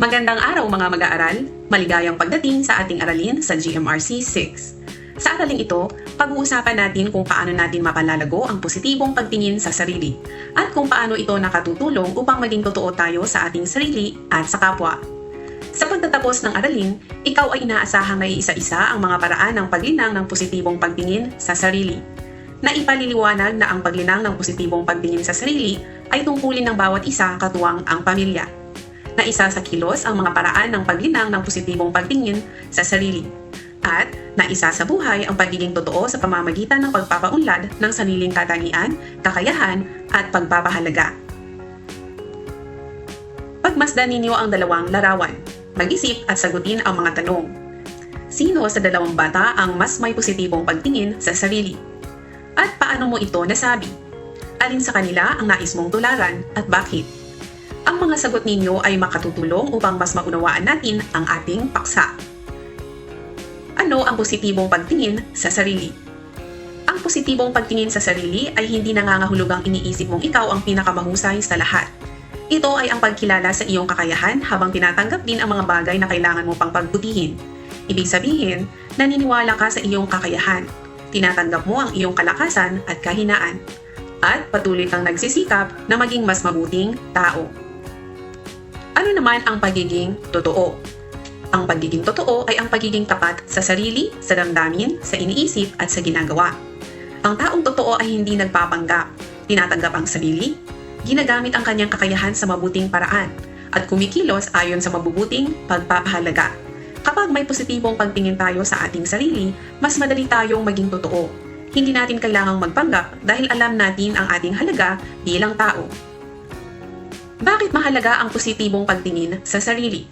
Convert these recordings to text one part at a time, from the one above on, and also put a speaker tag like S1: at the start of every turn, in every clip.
S1: Magandang araw mga mag-aaral, maligayang pagdating sa ating aralin sa GMRC 6. Sa araling ito, pag-uusapan natin kung paano natin mapalalago ang positibong pagtingin sa sarili at kung paano ito nakatutulong upang maging totoo tayo sa ating sarili at sa kapwa. Sa pagtatapos ng aralin, ikaw ay inaasahang naiisa-isa ang mga paraan ng paglinang ng positibong pagtingin sa sarili. Naipaliliwanag na ang paglinang ng positibong pagtingin sa sarili ay tungkulin ng bawat isa katuwang ang pamilya. Na isa sa kilos ang mga paraan ng paglinang ng positibong pagtingin sa sarili. At na isa sa buhay ang pagiging totoo sa pamamagitan ng pagpapaunlad ng sariling katangian, kakayahan at pagpapahalaga. Pagmasdan ninyo ang dalawang larawan. Mag-isip at sagutin ang mga tanong. Sino sa dalawang bata ang mas may positibong pagtingin sa sarili? At paano mo ito nasabi? Alin sa kanila ang nais mong tularan at bakit? Ang mga sagot ninyo ay makatutulong upang mas maunawaan natin ang ating paksa. Ano ang positibong pagtingin sa sarili? Ang positibong pagtingin sa sarili ay hindi nangangahulugang iniisip mong ikaw ang pinakamahusay sa lahat. Ito ay ang pagkilala sa iyong kakayahan habang tinatanggap din ang mga bagay na kailangan mo pang pagbutihin. Ibig sabihin, naniniwala ka sa iyong kakayahan. Tinatanggap mo ang iyong kalakasan at kahinaan. At patuloy kang nagsisikap na maging mas mabuting tao. Ano naman ang pagiging totoo? Ang pagiging totoo ay ang pagiging tapat sa sarili, sa damdamin, sa iniisip at sa ginagawa. Ang taong totoo ay hindi nagpapanggap, tinatanggap ang sarili, ginagamit ang kanyang kakayahan sa mabuting paraan, at kumikilos ayon sa mabubuting pagpapahalaga. Kapag may positibong pagtingin tayo sa ating sarili, mas madali tayong maging totoo. Hindi natin kailangang magpanggap dahil alam natin ang ating halaga bilang tao. Bakit mahalaga ang positibong pagtingin sa sarili?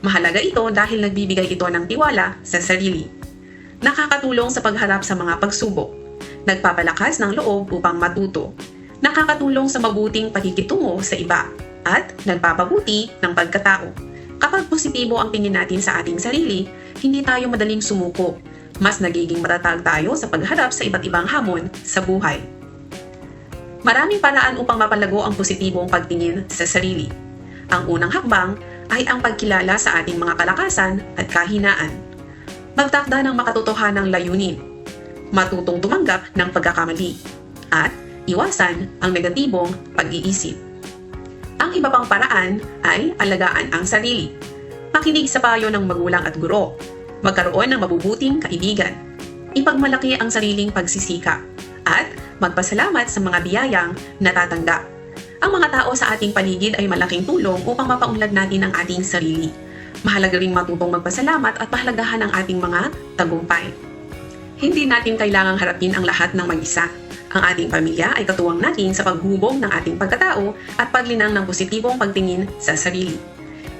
S1: Mahalaga ito dahil nagbibigay ito ng tiwala sa sarili. Nakakatulong sa pagharap sa mga pagsubok. Nagpapalakas ng loob upang matuto. Nakakatulong sa mabuting pakikitungo sa iba. At nagpapabuti ng pagkatao. Kapag positibo ang tingin natin sa ating sarili, hindi tayo madaling sumuko. Mas nagiging matatag tayo sa pagharap sa iba't ibang hamon sa buhay. Maraming paraan upang mapalago ang positibong pagtingin sa sarili. Ang unang hakbang ay ang pagkilala sa ating mga kalakasan at kahinaan. Magtakda ng makatotohanang layunin. Matutong tumanggap ng pagkakamali. At iwasan ang negatibong pag-iisip. Ang iba pang paraan ay alagaan ang sarili. Makinig sa payo ng magulang at guro. Magkaroon ng mabubuting kaibigan. Ipagmalaki ang sariling pagsisikap. At magpasalamat sa mga biyayang natatanggap. Ang mga tao sa ating paligid ay malaking tulong upang mapaunlad natin ang ating sarili. Mahalaga ring matutong magpasalamat at pahalagahan ang ating mga tagumpay. Hindi natin kailangang harapin ang lahat ng mag-isa. Ang ating pamilya ay katuwang natin sa paghubog ng ating pagkatao at paglinang ng positibong pagtingin sa sarili.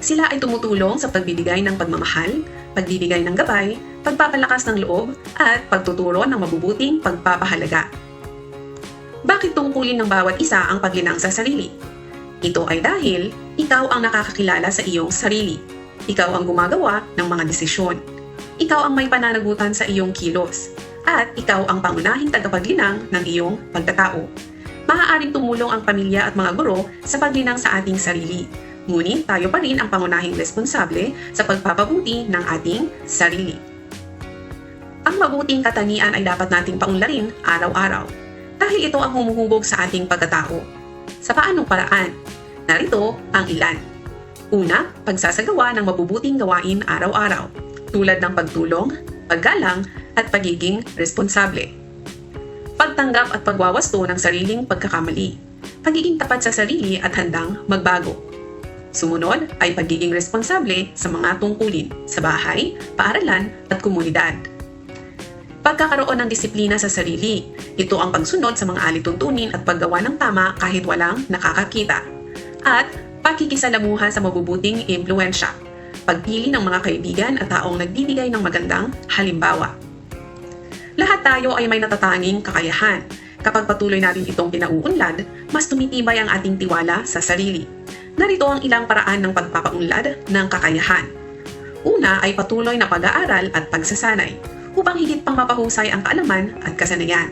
S1: Sila ay tumutulong sa pagbibigay ng pagmamahal, pagbibigay ng gabay, pagpapalakas ng loob, at pagtuturo ng mabubuting pagpapahalaga. Bakit tungkulin ng bawat isa ang paglinang sa sarili? Ito ay dahil ikaw ang nakakakilala sa iyong sarili. Ikaw ang gumagawa ng mga desisyon. Ikaw ang may pananagutan sa iyong kilos. At ikaw ang pangunahing tagapaglinang ng iyong pagkatao. Maaaring tumulong ang pamilya at mga guro sa paglinang sa ating sarili. Ngunit tayo pa rin ang pangunahing responsable sa pagpapabuti ng ating sarili. Ang mabuting katangian ay dapat nating paunlarin araw-araw. Dahil ito ang humuhubog sa ating pagkatao. Sa paanong paraan? Narito ang ilan. Una, pagsasagawa ng mabubuting gawain araw-araw, tulad ng pagtulong, paggalang, at pagiging responsable. Pagtanggap at pagwawasto ng sariling pagkakamali, pagiging tapat sa sarili at handang magbago. Sumunod ay pagiging responsable sa mga tungkulin sa bahay, paaralan, at komunidad. Pagkakaroon ng disiplina sa sarili. Ito ang pagsunod sa mga alituntunin at paggawa ng tama kahit walang nakakakita. At pakikisalamuha sa mabubuting impluwensya. Pagpili ng mga kaibigan at taong nagbibigay ng magandang halimbawa. Lahat tayo ay may natatanging kakayahan. Kapag patuloy natin itong pinauunlad, mas tumitibay ang ating tiwala sa sarili. Narito ang ilang paraan ng pagpapaunlad ng kakayahan. Una ay patuloy na pag-aaral at pagsasanay upang higit pang mapahusay ang kaalaman at kasanayan.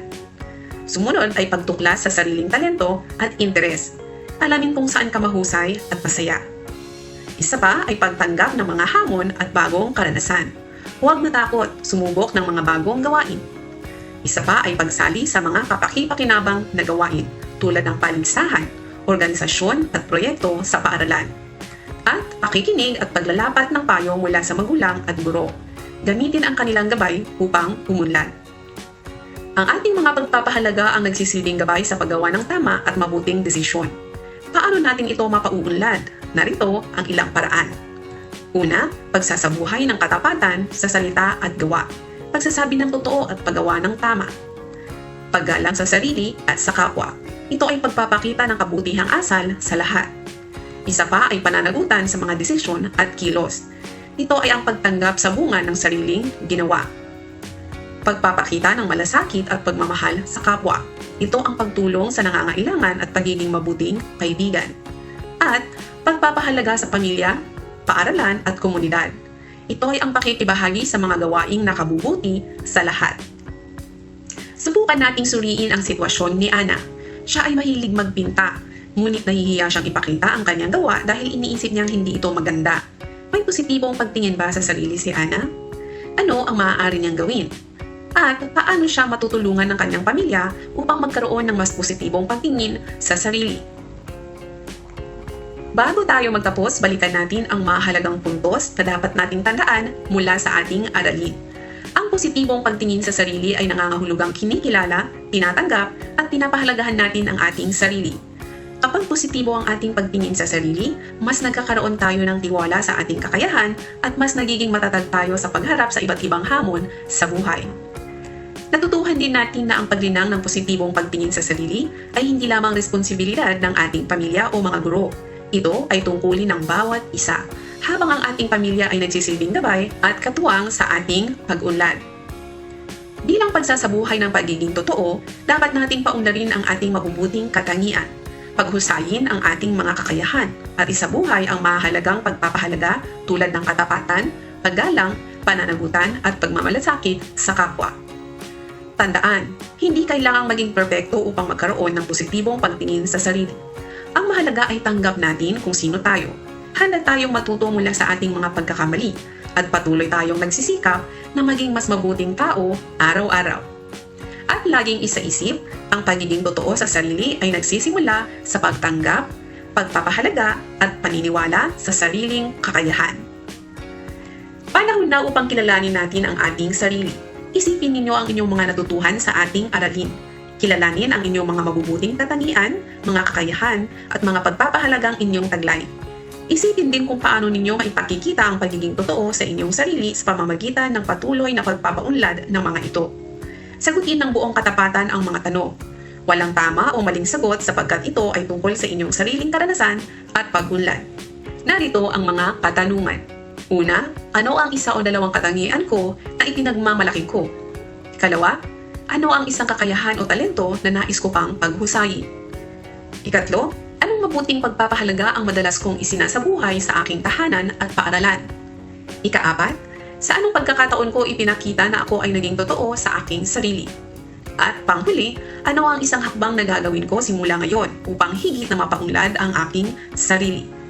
S1: Sumunod ay pagtuklas sa sariling talento at interes. Alamin kung saan ka mahusay at masaya. Isa pa ay pagtanggap ng mga hamon at bagong karanasan. Huwag matakot sumubok ng mga bagong gawain. Isa pa ay pagsali sa mga kapaki-pakinabang na gawain tulad ng paligsahan, organisasyon at proyekto sa paaralan. At pakikinig at paglalapat ng payo mula sa magulang at guro. Gamitin ang kanilang gabay upang umunlad. Ang ating mga pagpapahalaga ang nagsisilbing gabay sa paggawa ng tama at mabuting desisyon. Paano natin ito mapauunlad? Narito ang ilang paraan. Una, pagsasabuhay ng katapatan sa salita at gawa. Pagsasabi ng totoo at paggawa ng tama. Paggalang sa sarili at sa kapwa. Ito ay pagpapakita ng kabutihang asal sa lahat. Isa pa ay pananagutan sa mga desisyon at kilos. Ito ay ang pagtanggap sa bunga ng sariling ginawa. Pagpapakita ng malasakit at pagmamahal sa kapwa. Ito ang pagtulong sa nangangailangan at pagiging mabuting kaibigan. At pagpapahalaga sa pamilya, paaralan at komunidad. Ito ay ang pakikibahagi sa mga gawaing nakabubuti sa lahat. Subukan nating suriin ang sitwasyon ni Ana. Siya ay mahilig magpinta, ngunit nahihiya siyang ipakita ang kanyang gawa dahil iniisip niyang hindi ito maganda. May positibong pagtingin ba sa sarili si Ana? Ano ang maaari niyang gawin? At paano siya matutulungan ng kanyang pamilya upang magkaroon ng mas positibong pagtingin sa sarili? Bago tayo magtapos, balikan natin ang mahalagang puntos na dapat nating tandaan mula sa ating aralin. Ang positibong pagtingin sa sarili ay nangangahulugang kinikilala, tinatanggap, at pinapahalagahan natin ang ating sarili. Kapag positibo ang ating pagtingin sa sarili, mas nagkakaroon tayo ng tiwala sa ating kakayahan at mas nagiging matatag tayo sa pagharap sa iba't ibang hamon sa buhay. Natutuhan din natin na ang paglinang ng positibong pagtingin sa sarili ay hindi lamang responsibilidad ng ating pamilya o mga guro. Ito ay tungkulin ng bawat isa, habang ang ating pamilya ay nagsisilbing gabay at katuwang sa ating pag-unlad. Bilang pagsasabuhay ng pagiging totoo, dapat nating paunlarin ang ating mabubuting katangian, paghusayin ang ating mga kakayahan, at isabuhay ang mahalagang pagpapahalaga tulad ng katapatan, paggalang, pananagutan at pagmamalasakit sa kapwa. Tandaan, hindi kailangang maging perpekto upang magkaroon ng positibong pagtingin sa sarili. Ang mahalaga ay tanggap natin kung sino tayo. Handa tayong matuto mula sa ating mga pagkakamali at patuloy tayong nagsisikap na maging mas mabuting tao araw-araw. At laging isaisip, ang pagiging totoo sa sarili ay nagsisimula sa pagtanggap, pagpapahalaga at paniniwala sa sariling kakayahan. Panahon na upang kilalanin natin ang ating sarili. Isipin ninyo ang inyong mga natutuhan sa ating aralin. Kilalanin ang inyong mga mabubuting katangian, mga kakayahan, at mga pagpapahalagang inyong taglay. Isipin din kung paano ninyo maipakikita ang pagiging totoo sa inyong sarili sa pamamagitan ng patuloy na pagpapaunlad ng mga ito. Sagutin ng buong katapatan ang mga tanong. Walang tama o maling sagot sapagkat ito ay tungkol sa inyong sariling karanasan at pag-unlad. Narito ang mga katanungan. Una, ano ang isa o dalawang katangian ko na ipinagmamalaki ko? Ikalawa, ano ang isang kakayahan o talento na nais ko pang paghusayin? Ikatlo, anong mabuting pagpapahalaga ang madalas kong isinasabuhay sa aking tahanan at paaralan? Ikaapat, sa anong pagkakataon ko ipinakita na ako ay naging totoo sa aking sarili? At panghuli, ano ang isang hakbang na gagawin ko simula ngayon upang higit na mapaunlad ang aking sarili?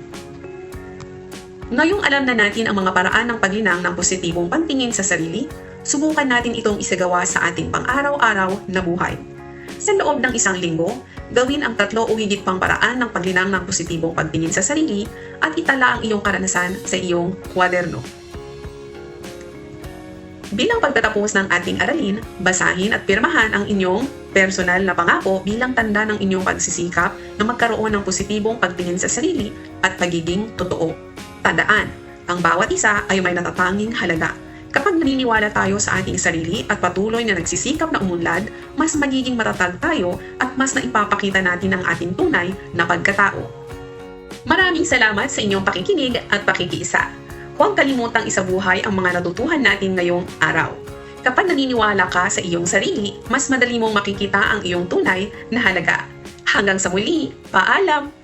S1: Ngayong alam na natin ang mga paraan ng paglinang ng positibong pantingin sa sarili, subukan natin itong isagawa sa ating pang-araw-araw na buhay. Sa loob ng isang linggo, gawin ang 3 o higit pang paraan ng paglinang ng positibong pagtingin sa sarili at itala ang iyong karanasan sa iyong kwaderno. Bilang pagtatapos ng ating aralin, basahin at pirmahan ang inyong personal na pangako bilang tanda ng inyong pagsisikap na magkaroon ng positibong pagtingin sa sarili at pagiging totoo. Tandaan, ang bawat isa ay may natatanging halaga. Kapag naniniwala tayo sa ating sarili at patuloy na nagsisikap na umunlad, mas magiging matatag tayo at mas naipapakita natin ang ating tunay na pagkatao. Maraming salamat sa inyong pakikinig at pakikiisa. Huwag kalimutang isabuhay ang mga natutuhan natin ngayong araw. Kapag naniniwala ka sa iyong sarili, mas madali mong makikita ang iyong tunay na halaga. Hanggang sa muli, paalam!